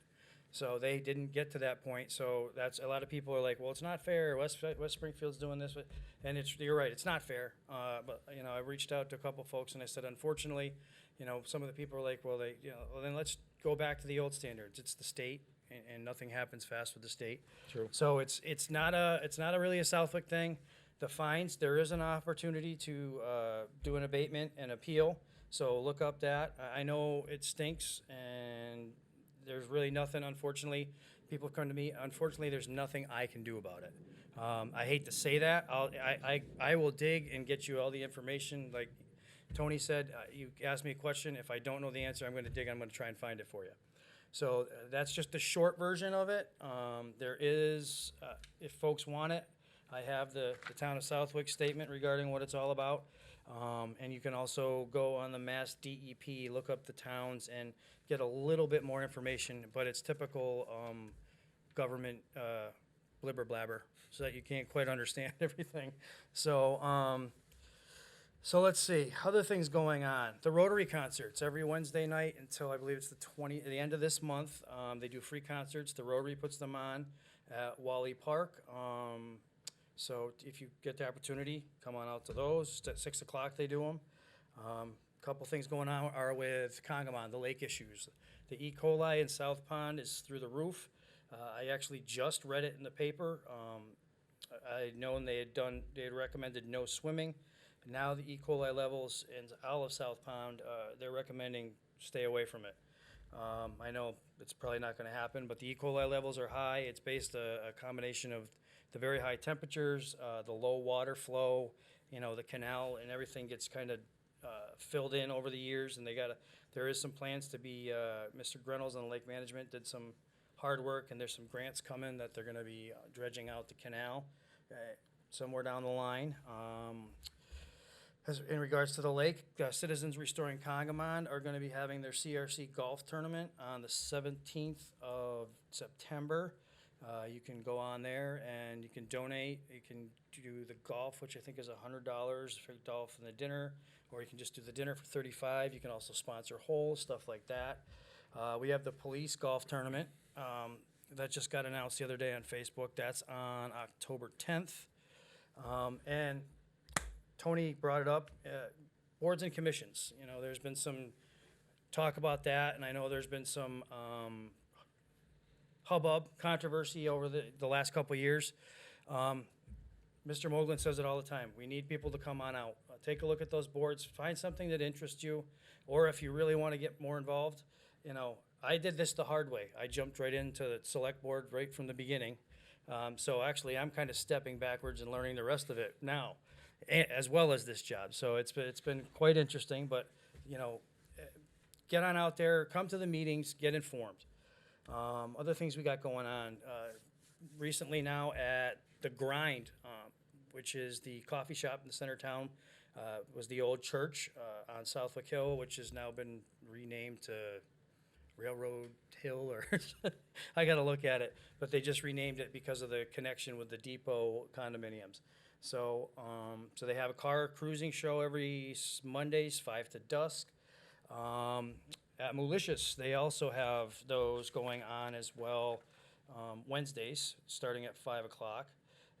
So they didn't get to that point. So that's a lot of people are like, well, it's not fair. West Springfield's doing this, and you're right, it's not fair. But I reached out to a couple folks and I said, unfortunately, some of the people are like, well, well, then let's go back to the old standards. It's the state, and nothing happens fast with the state. True. So it's not really a Southwick thing. The fines, there is an opportunity to do an abatement and appeal. So look up that. I know it stinks, and there's really nothing, unfortunately. People come to me. Unfortunately, there's nothing I can do about it. I hate to say that. I will dig and get you all the information. Like Tony said, you asked me a question. If I don't know the answer, I'm going to dig. I'm going to try and find it for you. So that's just the short version of it. There is, if folks want it, I have the Town of Southwick statement regarding what it's all about. And you can also go on the Mass DEP, look up the towns, and get a little bit more information. But it's typical government blibber blabber, so that you can't quite understand everything. So so let's see, other things going on. The Rotary concerts every Wednesday night until I believe it's the end of this month. They do free concerts. The Rotary puts them on at Wally Park. So if you get the opportunity, come on out to those. At 6 o'clock they do them. Couple things going on are with Congamon, the lake issues. The E. coli in South Pond is through the roof. I actually just read it in the paper. I known they had recommended no swimming. Now the E. coli levels in all of South Pond, they're recommending stay away from it. I know it's probably not going to happen, but the E. coli levels are high. It's based a combination of the very high temperatures, the low water flow, the canal and everything gets kind of filled in over the years, and there is some plans to be, Mr. Grenels on Lake Management did some hard work, and there's some grants coming that they're going to be dredging out the canal somewhere down the line. In regards to the lake, Citizens Restoring Congamon are going to be having their CRC golf tournament on the 17th of September. You can go on there and you can donate. You can do the golf, which I think is $100 for golf and the dinner, or you can just do the dinner for $35. You can also sponsor holes, stuff like that. We have the police golf tournament that just got announced the other day on Facebook. That's on October 10th. And Tony brought it up, boards and commissions. There's been some talk about that, and I know there's been some hubbub, controversy over the last couple of years. Mr. Moglen says it all the time. We need people to come on out. Take a look at those boards. Find something that interests you, or if you really want to get more involved. I did this the hard way. I jumped right into the select board right from the beginning. So actually, I'm kind of stepping backwards and learning the rest of it now, as well as this job. So it's been quite interesting. But get on out there, come to the meetings, get informed. Other things we got going on recently now at the Grind, which is the coffee shop in the center of town, was the old church on Southwick Hill, which has now been renamed to Railroad Hill, or I got to look at it, but they just renamed it because of the connection with the depot condominiums. So they have a car cruising show every Mondays, 5 to dusk. At Malicious, they also have those going on as well, Wednesdays, starting at 5 o'clock.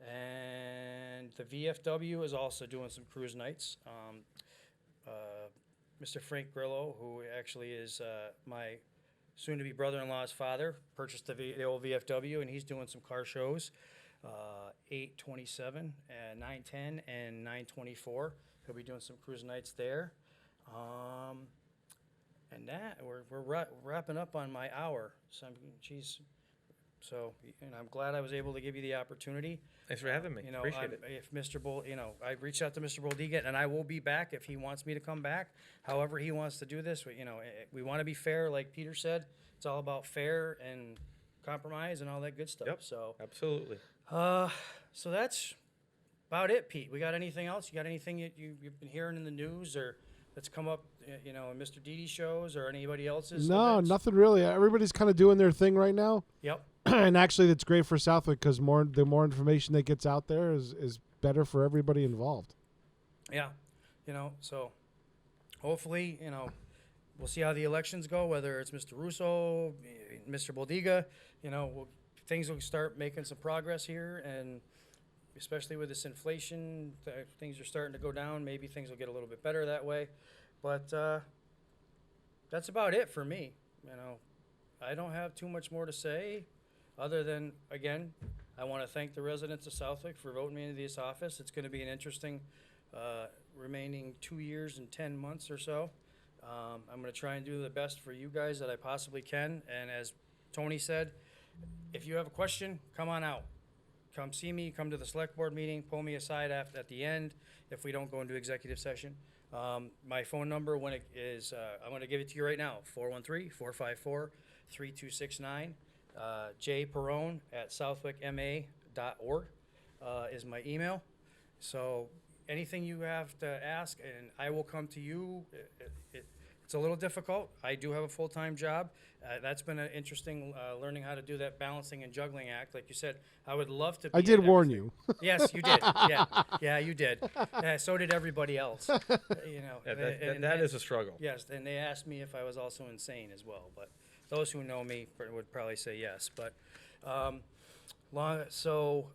And the VFW is also doing some cruise nights. Mr. Frank Grillo, who actually is my soon-to-be brother-in-law's father, purchased the old VFW, and he's doing some car shows, 8/27, 9/10, and 9/24. He'll be doing some cruise nights there. And that we're wrapping up on my hour. So I'm glad I was able to give you the opportunity. Thanks for having me. Appreciate it. If Mr. Bull, I reached out to Mr. Boldiga, and I will be back if he wants me to come back. However he wants to do this, we want to be fair, like Peter said. It's all about fair and compromise and all that good stuff. Yep. So Absolutely. so that's about it, Pete. We got anything else? You got anything you've been hearing in the news or that's come up, in Mr. Didi shows or anybody else's? No, events? nothing really. Everybody's kind of doing their thing right now. Yep. And actually, that's great for Southwick because the more information that gets out there is better for everybody involved. Yeah. So hopefully, we'll see how the elections go, whether it's Mr. Russo, Mr. Boldiga, things will start making some progress here, and especially with this inflation, things are starting to go down. Maybe things will get a little bit better that way. But that's about it for me. I don't have too much more to say other than, again, I want to thank the residents of Southwick for voting me into this office. It's going to be an interesting remaining 2 years and 10 months or so. I'm going to try and do the best for you guys that I possibly can. And as Tony said, if you have a question, come on out. Come see me, come to the select board meeting, pull me aside at the end if we don't go into executive session. My phone number I'm going to give it to you right now, 413-454-3269. J. Perrone at southwickma.org is my email. So anything you have to ask, and I will come to you. It's a little difficult. I do have a full-time job. That's been an interesting learning how to do that balancing and juggling act. Like you said, I would love to be I did in warn everything. you. Yes, you did. Yeah, you did. So did everybody else. That is a struggle. Yes, and they asked me if I was also insane as well. But those who know me would probably say yes. But so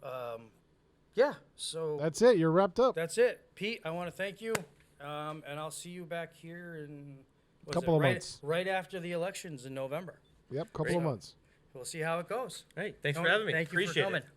That's it. You're wrapped up. that's it. Pete, I want to thank you, and I'll see you back here in Couple of months. right after the elections in November. Yep, couple of months. We'll see how it goes. Hey, thanks for Tony, having me. Thank you Appreciate for coming. it.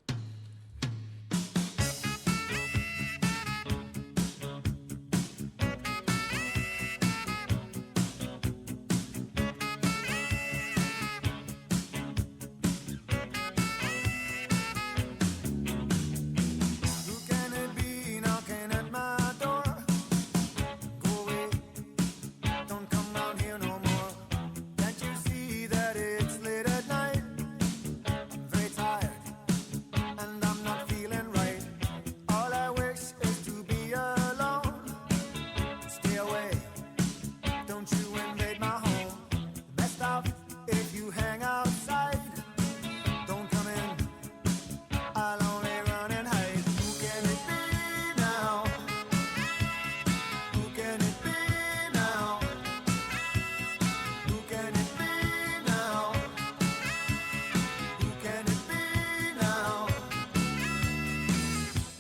Who can it be knocking at my door? Go away, don't come round here no more. Can't you see that it's late at night? I'm very tired, and I'm not feeling right. All I wish is to be alone. Stay away, don't you invade my home. Best off if you hang outside. Don't come in, I'll only run and hide. Who can it be now? Who can it be now? Who can it be now? Who can it be now?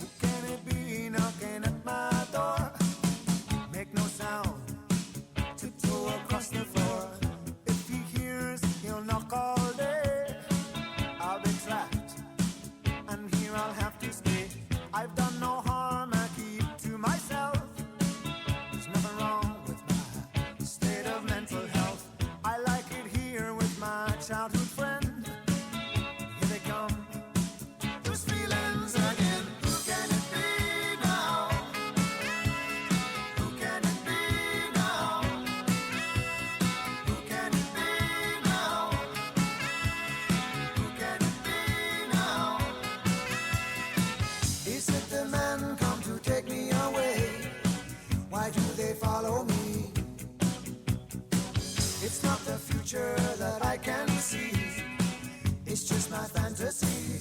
Who can it be knocking at my door? Make no sound, tiptoe across the floor. If he hears, he'll knock all day. I'll be trapped, and here I'll have to stay. I've done no harm, I keep to myself. There's nothing wrong with my state of mental health. I like it here with my childhood friend. Here they come, those feelings again. Who can it be now? Who can it be now? Who can it be now? Who can it be now? Is it the men come to take me away? Why do they follow me? It's not the future that I can see. It's just my fantasy.